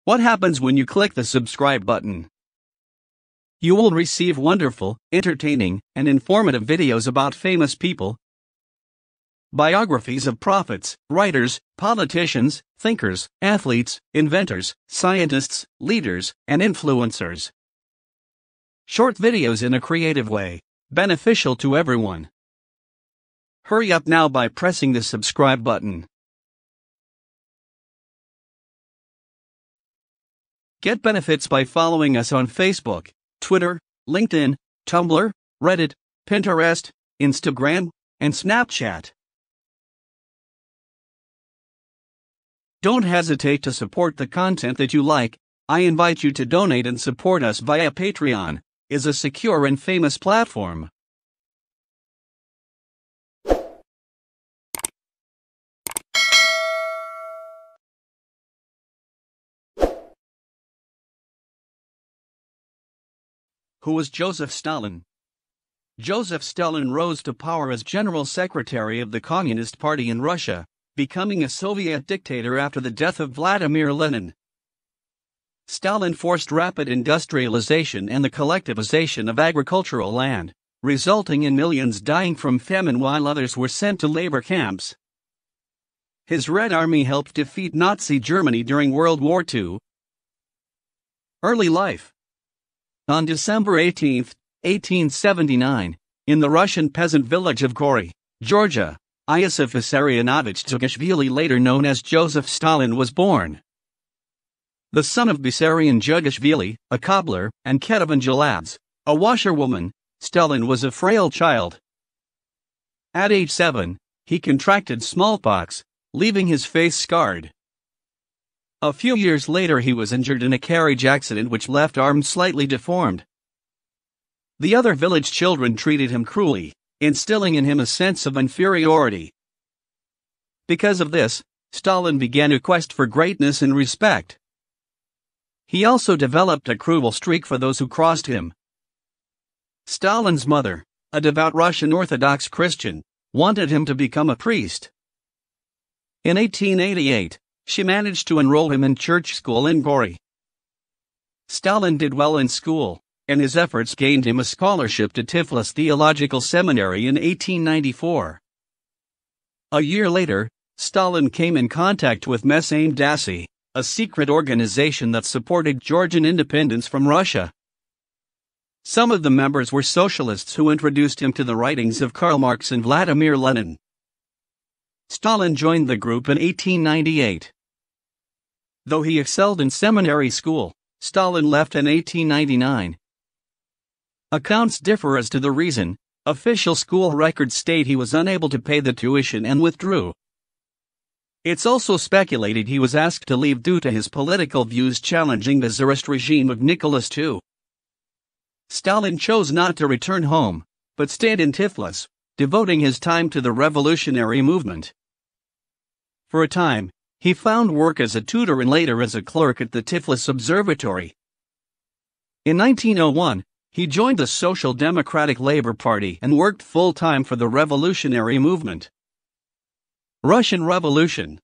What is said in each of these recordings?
What happens when you click the subscribe button? You will receive wonderful, entertaining, and informative videos about famous people, biographies of prophets, writers, politicians, thinkers, athletes, inventors, scientists, leaders, and influencers. Short videos in a creative way, beneficial to everyone. Hurry up now by pressing the subscribe button. Get benefits by following us on Facebook, Twitter, LinkedIn, Tumblr, Reddit, Pinterest, Instagram, and Snapchat. Don't hesitate to support the content that you like. I invite you to donate and support us via Patreon. Is a secure and famous platform. Who was Joseph Stalin? Joseph Stalin rose to power as General Secretary of the Communist Party in Russia, becoming a Soviet dictator after the death of Vladimir Lenin. Stalin forced rapid industrialization and the collectivization of agricultural land, resulting in millions dying from famine while others were sent to labor camps. His Red Army helped defeat Nazi Germany during World War II. Early life. On December 18, 1879, in the Russian peasant village of Gory, Georgia, Iosif Vissarionovich Djougashvili, later known as Joseph Stalin, was born. The son of Vissarion Djougashvili, a cobbler, and Ketavan Jalabs, a washerwoman, Stalin was a frail child. At age 7, he contracted smallpox, leaving his face scarred. A few years later he was injured in a carriage accident which left arms slightly deformed. The other village children treated him cruelly, instilling in him a sense of inferiority. Because of this, Stalin began a quest for greatness and respect. He also developed a cruel streak for those who crossed him. Stalin's mother, a devout Russian Orthodox Christian, wanted him to become a priest. In 1888, she managed to enroll him in church school in Gory. Stalin did well in school, and his efforts gained him a scholarship to Tiflis Theological Seminary in 1894. A year later, Stalin came in contact with Messaim Dasi, a secret organization that supported Georgian independence from Russia. Some of the members were socialists who introduced him to the writings of Karl Marx and Vladimir Lenin. Stalin joined the group in 1898. Though he excelled in seminary school, Stalin left in 1899. Accounts differ as to the reason. Official school records state he was unable to pay the tuition and withdrew. It's also speculated he was asked to leave due to his political views challenging the Tsarist regime of Nicholas II. Stalin chose not to return home, but stayed in Tiflis, devoting his time to the revolutionary movement. For a time, he found work as a tutor and later as a clerk at the Tiflis Observatory. In 1901, he joined the Social Democratic Labor Party and worked full-time for the revolutionary movement. Russian Revolution.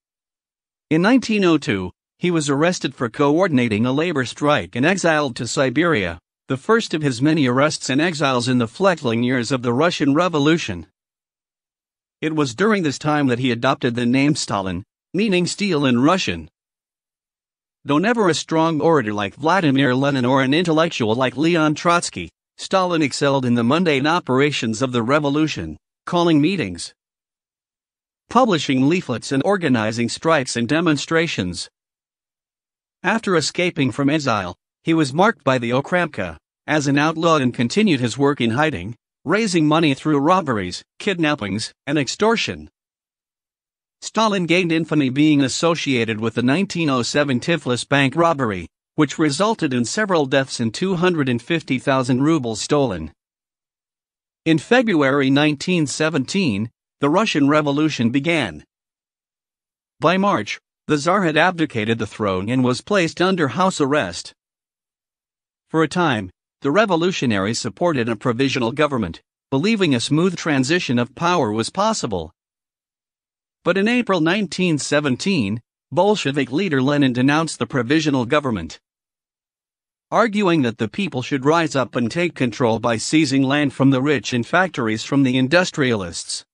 In 1902, he was arrested for coordinating a labor strike and exiled to Siberia, the first of his many arrests and exiles in the fledgling years of the Russian Revolution. It was during this time that he adopted the name Stalin, meaning steel in Russian. Though never a strong orator like Vladimir Lenin or an intellectual like Leon Trotsky, Stalin excelled in the mundane operations of the revolution, calling meetings, publishing leaflets and organizing strikes and demonstrations. After escaping from exile, he was marked by the Okramka as an outlaw and continued his work in hiding, raising money through robberies, kidnappings, and extortion. Stalin gained infamy being associated with the 1907 Tiflis bank robbery, which resulted in several deaths and 250,000 rubles stolen. In February 1917, the Russian Revolution began. By March, the Tsar had abdicated the throne and was placed under house arrest. For a time, the revolutionaries supported a provisional government, believing a smooth transition of power was possible. But in April 1917, Bolshevik leader Lenin denounced the provisional government, arguing that the people should rise up and take control by seizing land from the rich and factories from the industrialists.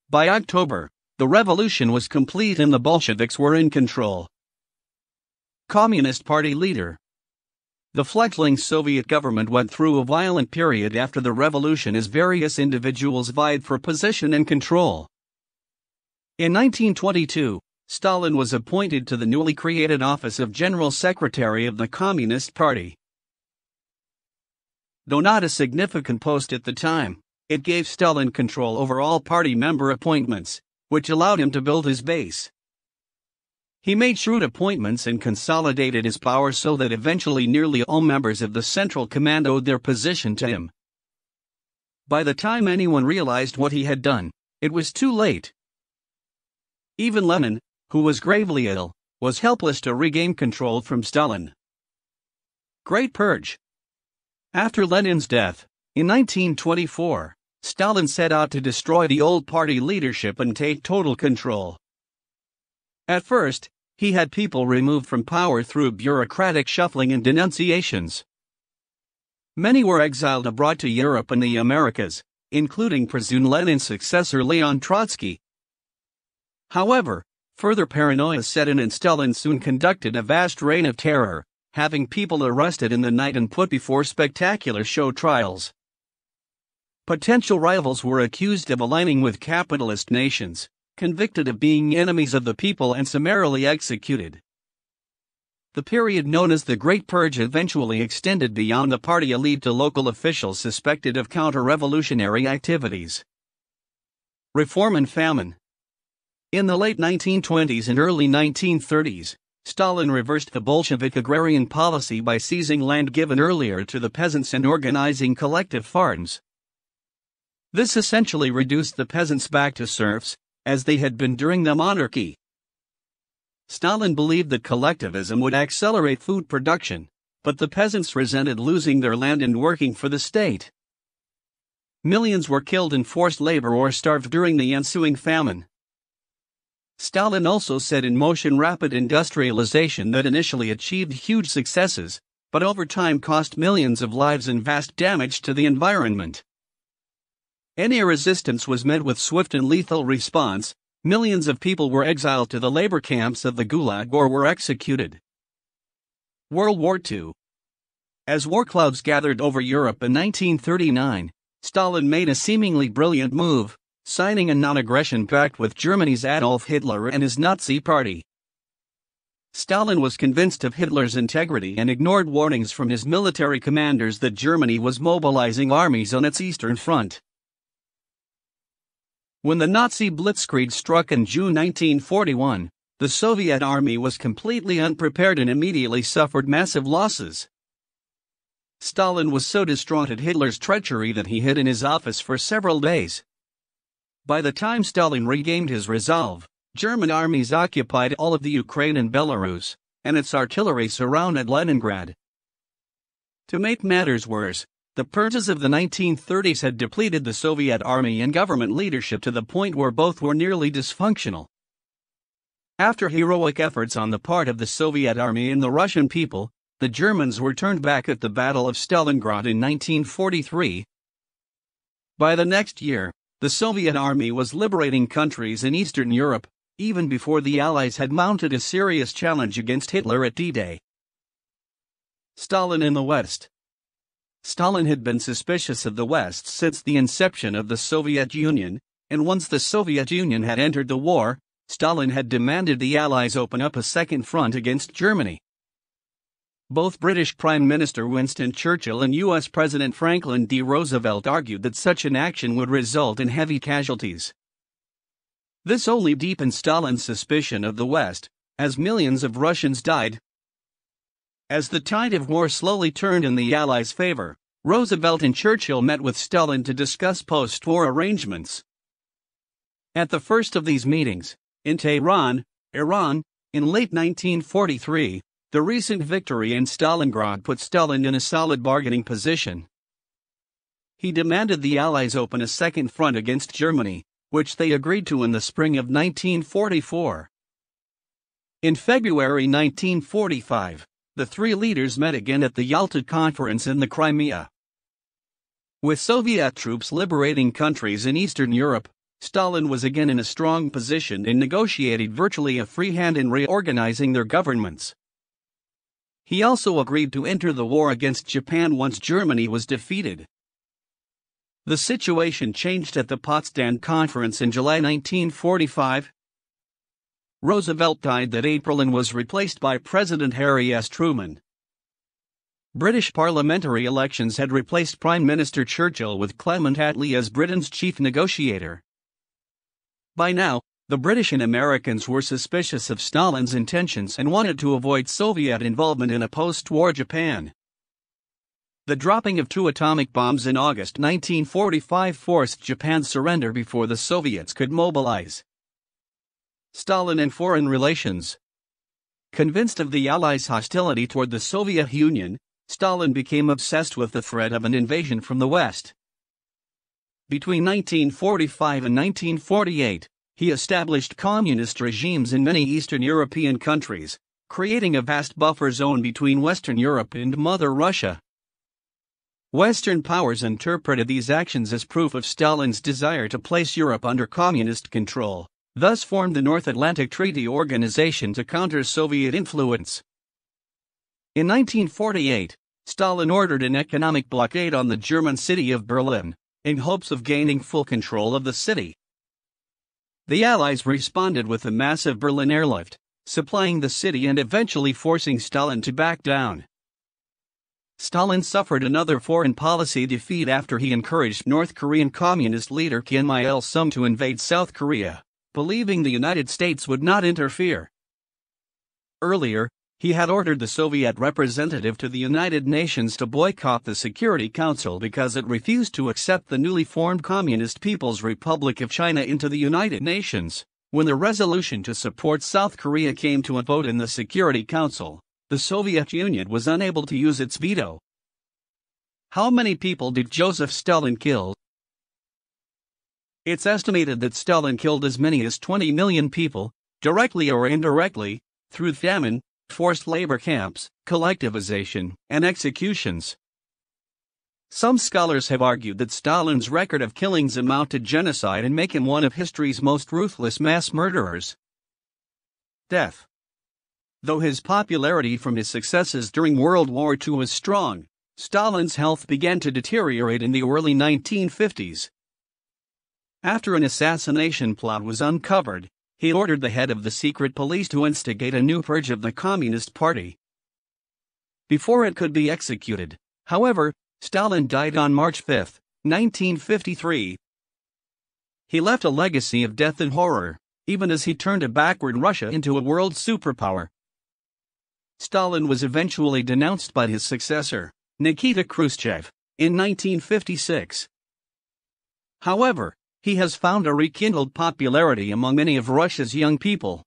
By October, the revolution was complete and the Bolsheviks were in control. Communist Party leader. The fledgling Soviet government went through a violent period after the revolution as various individuals vied for position and control. In 1922, Stalin was appointed to the newly created office of General Secretary of the Communist Party. Though not a significant post at the time, it gave Stalin control over all party member appointments, which allowed him to build his base. He made shrewd appointments and consolidated his power so that eventually nearly all members of the Central Command owed their position to him. By the time anyone realized what he had done, it was too late. Even Lenin, who was gravely ill, was helpless to regain control from Stalin. Great Purge. After Lenin's death, in 1924, Stalin set out to destroy the old party leadership and take total control. At first, he had people removed from power through bureaucratic shuffling and denunciations. Many were exiled abroad to Europe and the Americas, including presumed Lenin's successor Leon Trotsky. However, further paranoia set in and Stalin soon conducted a vast reign of terror, having people arrested in the night and put before spectacular show trials. Potential rivals were accused of aligning with capitalist nations, convicted of being enemies of the people and summarily executed. The period known as the Great Purge eventually extended beyond the party elite to local officials suspected of counter-revolutionary activities. Reform and famine. In the late 1920s and early 1930s, Stalin reversed the Bolshevik agrarian policy by seizing land given earlier to the peasants and organizing collective farms. This essentially reduced the peasants back to serfs, as they had been during the monarchy. Stalin believed that collectivism would accelerate food production, but the peasants resented losing their land and working for the state. Millions were killed in forced labor or starved during the ensuing famine. Stalin also set in motion rapid industrialization that initially achieved huge successes, but over time cost millions of lives and vast damage to the environment. Any resistance was met with swift and lethal response. Millions of people were exiled to the labor camps of the Gulag or were executed. World War II. As war clouds gathered over Europe in 1939, Stalin made a seemingly brilliant move, signing a non-aggression pact with Germany's Adolf Hitler and his Nazi party. Stalin was convinced of Hitler's integrity and ignored warnings from his military commanders that Germany was mobilizing armies on its Eastern Front. When the Nazi blitzkrieg struck in June 1941, the Soviet army was completely unprepared and immediately suffered massive losses. Stalin was so distraught at Hitler's treachery that he hid in his office for several days. By the time Stalin regained his resolve, German armies occupied all of the Ukraine and Belarus, and its artillery surrounded Leningrad. To make matters worse, the purges of the 1930s had depleted the Soviet army and government leadership to the point where both were nearly dysfunctional. After heroic efforts on the part of the Soviet army and the Russian people, the Germans were turned back at the Battle of Stalingrad in 1943. By the next year, the Soviet army was liberating countries in Eastern Europe, even before the Allies had mounted a serious challenge against Hitler at D-Day. Stalin in the West. Stalin had been suspicious of the West since the inception of the Soviet Union, and once the Soviet Union had entered the war, Stalin had demanded the Allies open up a second front against Germany. Both British Prime Minister Winston Churchill and U.S. President Franklin D. Roosevelt argued that such an action would result in heavy casualties. This only deepened Stalin's suspicion of the West, as millions of Russians died. As the tide of war slowly turned in the Allies' favor, Roosevelt and Churchill met with Stalin to discuss post-war arrangements. At the first of these meetings, in Tehran, Iran, in late 1943, the recent victory in Stalingrad put Stalin in a solid bargaining position. He demanded the Allies open a second front against Germany, which they agreed to in the spring of 1944. In February 1945, the three leaders met again at the Yalta Conference in the Crimea. With Soviet troops liberating countries in Eastern Europe, Stalin was again in a strong position and negotiated virtually a free hand in reorganizing their governments. He also agreed to enter the war against Japan once Germany was defeated. The situation changed at the Potsdam Conference in July 1945. Roosevelt died that April and was replaced by President Harry S. Truman. British parliamentary elections had replaced Prime Minister Churchill with Clement Attlee as Britain's chief negotiator. By now, the British and Americans were suspicious of Stalin's intentions and wanted to avoid Soviet involvement in a post-war Japan. The dropping of 2 atomic bombs in August 1945 forced Japan's surrender before the Soviets could mobilize. Stalin and foreign relations. Convinced of the Allies' hostility toward the Soviet Union, Stalin became obsessed with the threat of an invasion from the West. Between 1945 and 1948, he established communist regimes in many Eastern European countries, creating a vast buffer zone between Western Europe and Mother Russia. Western powers interpreted these actions as proof of Stalin's desire to place Europe under communist control, thus formed the North Atlantic Treaty Organization to counter Soviet influence. In 1948, Stalin ordered an economic blockade on the German city of Berlin, in hopes of gaining full control of the city. The Allies responded with a massive Berlin airlift, supplying the city and eventually forcing Stalin to back down. Stalin suffered another foreign policy defeat after he encouraged North Korean Communist leader Kim Il-sung to invade South Korea, believing the United States would not interfere. Earlier, he had ordered the Soviet representative to the United Nations to boycott the Security Council because it refused to accept the newly formed Communist People's Republic of China into the United Nations. When the resolution to support South Korea came to a vote in the Security Council, the Soviet Union was unable to use its veto. How many people did Joseph Stalin kill? It's estimated that Stalin killed as many as 20 million people, directly or indirectly, through famine, forced labor camps, collectivization, and executions. Some scholars have argued that Stalin's record of killings amount to genocide and make him one of history's most ruthless mass murderers. Death. Though his popularity from his successes during World War II was strong, Stalin's health began to deteriorate in the early 1950s. After an assassination plot was uncovered, he ordered the head of the secret police to instigate a new purge of the Communist Party. Before it could be executed, however, Stalin died on March 5, 1953. He left a legacy of death and horror, even as he turned a backward Russia into a world superpower. Stalin was eventually denounced by his successor, Nikita Khrushchev, in 1956. However, he has found a rekindled popularity among many of Russia's young people.